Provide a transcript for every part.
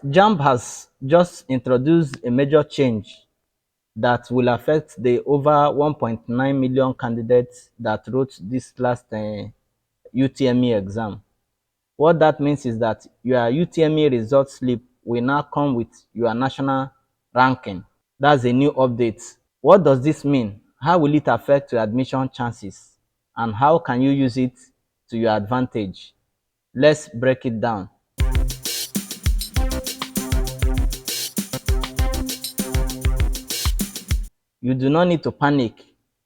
JAMB has just introduced a major change that will affect the over 1.9 million candidates that wrote this last UTME exam. What that means is that your UTME result slip will now come with your national ranking. That's a new update. What does this mean? How will it affect your admission chances? And how can you use it to your advantage? Let's break it down. You do not need to panic.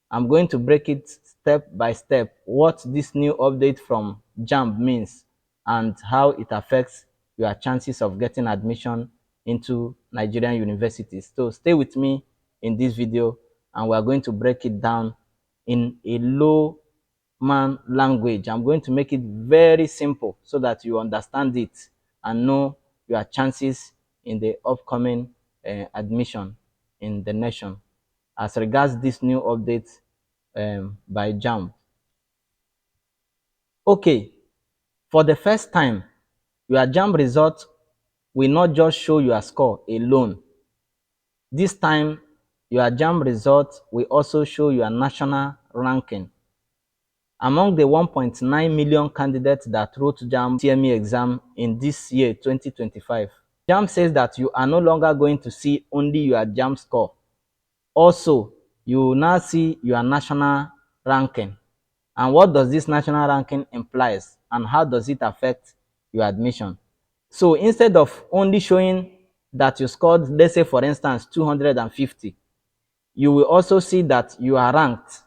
I'm going to break it step by step what this new update from JAMB means and how it affects your chances of getting admission into Nigerian universities. So stay with me in this video and we are going to break it down in a low man language. I'm going to make it very simple so that you understand it and know your chances in the upcoming admission in the nation as regards this new update by JAMB. Okay, for the first time, your JAMB result will not just show your score alone. This time, your JAMB result will also show your national ranking. Among the 1.9 million candidates that wrote JAMB TME exam in this year, 2025, JAMB says that you are no longer going to see only your JAMB score. Also, you will now see your national ranking. And what does this national ranking implies and how does it affect your admission? So instead of only showing that you scored, let's say for instance, 250, you will also see that you are ranked.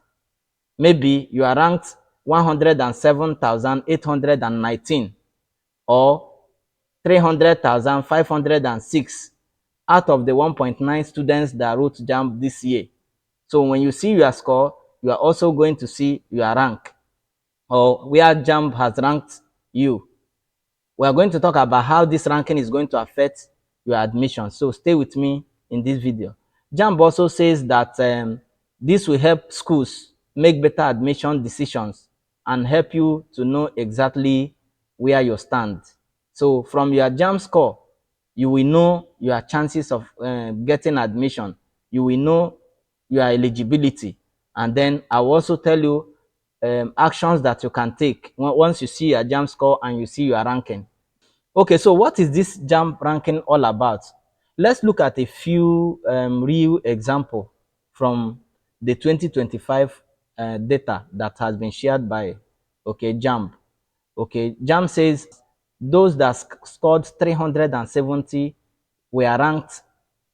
Maybe you are ranked 107,819 or 300,506 out of the 1.9 students that wrote JAMB this year. So when you see your score, you are also going to see your rank or where JAMB has ranked you. We are going to talk about how this ranking is going to affect your admission. So stay with me in this video. JAMB also says that this will help schools make better admission decisions and help you to know exactly where you stand. So from your JAMB score, you will know your chances of getting admission. You will know your eligibility. And then I will also tell you actions that you can take once you see your JAMB score and you see your ranking. Okay, so what is this JAMB ranking all about? Let's look at a few real example from the 2025 data that has been shared by JAMB. Okay, JAMB says those that scored 370 were ranked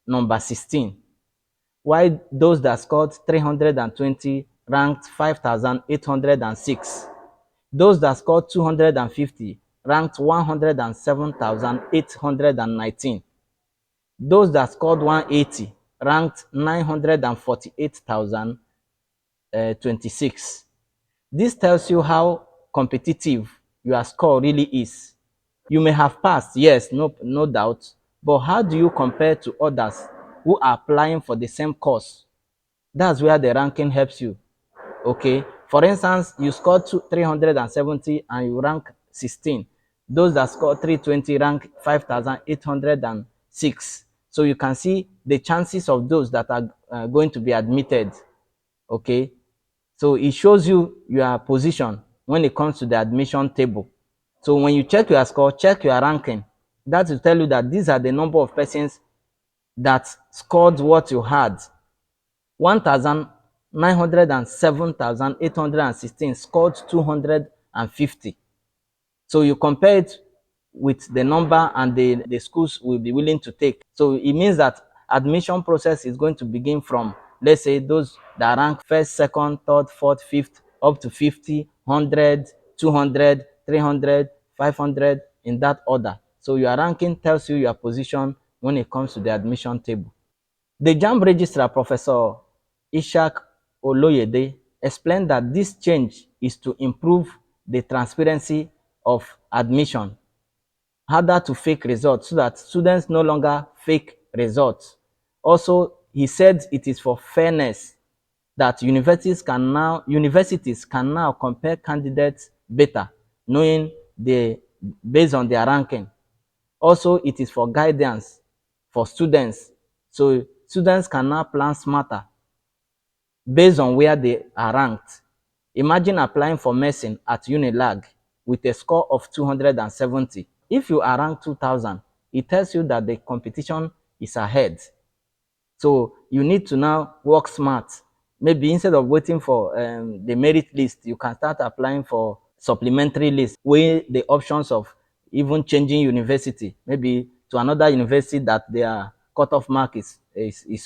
number 16, while those that scored 320 ranked 5,806. Those that scored 250 ranked 107,819. Those that scored 180 ranked 948,026. This tells you how competitive your score really is. You may have passed, yes, no doubt, but how do you compare to others who are applying for the same course? That's where the ranking helps you. Okay, for instance, you scored 370 and you rank 16. Those that scored 320 rank 5,806. So you can see the chances of those that are going to be admitted. Okay, so it shows you your position when it comes to the admission table. So when you check your score, check your ranking. That will tell you that these are the number of persons that scored what you had. 1,907,816 scored 250. So you compare it with the number and the schools will be willing to take. So it means that admission process is going to begin from, let's say, those that rank first, second, third, fourth, fifth, up to 50, 100, 200, 300, 500, in that order. So your ranking tells you your position when it comes to the admission table. The JAMB registrar, Professor Ishak Oloyede, explained that this change is to improve the transparency of admission, harder to fake results so that students no longer fake results. Also, he said it is for fairness that universities can now compare candidates better, knowing based on their ranking. Also, it is for guidance for students. So students can now plan smarter based on where they are ranked. Imagine applying for medicine at Unilag with a score of 270. If you are ranked 2000, it tells you that the competition is ahead. So you need to now work smart. Maybe instead of waiting for the merit list, you can start applying for supplementary list, weigh the options of even changing university, maybe to another university that their cutoff mark is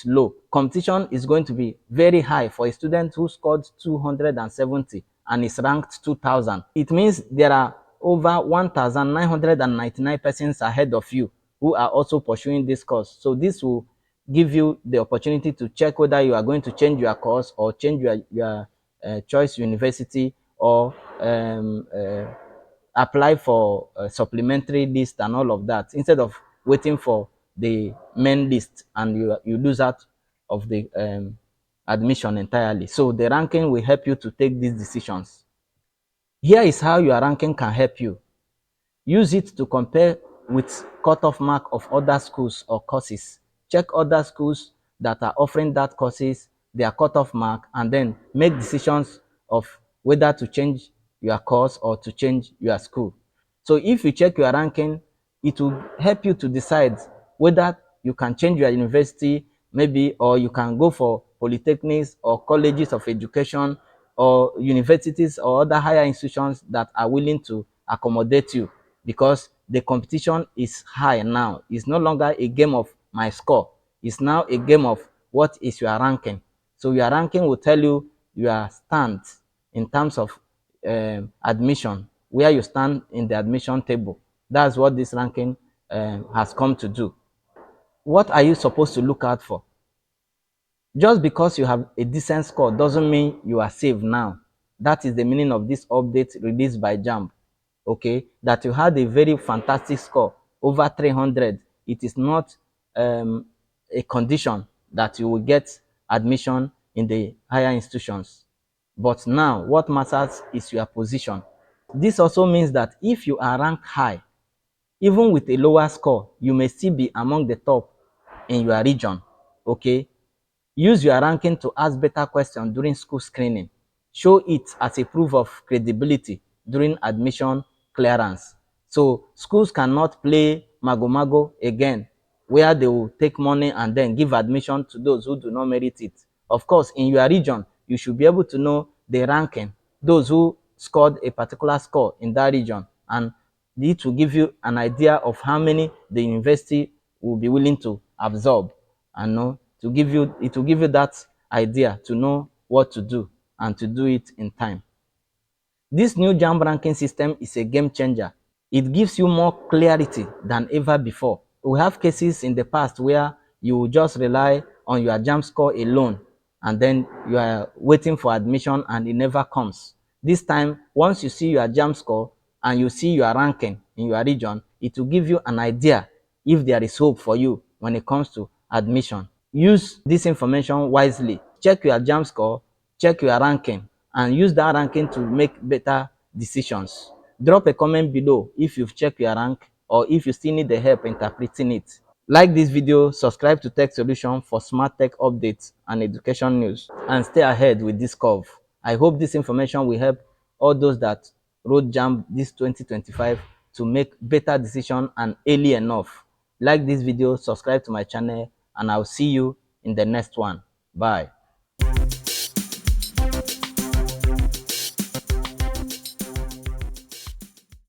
low. Competition is going to be very high for a student who scored 270 and is ranked 2000. It means there are over 1999 persons ahead of you who are also pursuing this course. So this will give you the opportunity to check whether you are going to change your course or change your choice university, or apply for a supplementary list and all of that, instead of waiting for the main list and you lose out of the admission entirely. So the ranking will help you to take these decisions. Here is how your ranking can help you. Use it to compare with cutoff mark of other schools or courses. Check other schools that are offering that courses, their cutoff mark, and then make decisions of whether to change your course or to change your school. So if you check your ranking, it will help you to decide whether you can change your university, maybe, or you can go for polytechnics or colleges of education or universities or other higher institutions that are willing to accommodate you, because the competition is high now. It's no longer a game of my score. It's now a game of what is your ranking. So your ranking will tell you your stand in terms of admission, where you stand in the admission table. That's what this ranking has come to do. What are you supposed to look out for? Just because you have a decent score doesn't mean you are safe now. That is the meaning of this update released by JAMB. Okay, that you had a very fantastic score over 300. It is not a condition that you will get admission in the higher institutions. But now, what matters is your position. This also means that if you are ranked high, even with a lower score, you may still be among the top in your region. Okay, use your ranking to ask better questions during school screening. Show it as a proof of credibility during admission clearance. So schools cannot play mago-mago again, where they will take money and then give admission to those who do not merit it. Of course, in your region, you should be able to know the ranking, those who scored a particular score in that region, and it will give you an idea of how many the university will be willing to absorb, and know to give you, it will give you that idea to know what to do and to do it in time. This new JAMB ranking system is a game changer. It gives you more clarity than ever before. We have cases in the past where you just rely on your JAMB score alone, and then you are waiting for admission and it never comes. This time, once you see your JAMB score and you see your ranking in your region, it will give you an idea if there is hope for you when it comes to admission. Use this information wisely. Check your JAMB score, check your ranking, and use that ranking to make better decisions. Drop a comment below if you've checked your rank or if you still need the help interpreting it. Like this video, subscribe to Tech Solution for smart tech updates and education news, and stay ahead with this curve. I hope this information will help all those that wrote JAMB this 2025 to make better decisions and early enough. Like this video, subscribe to my channel, and I'll see you in the next one. Bye.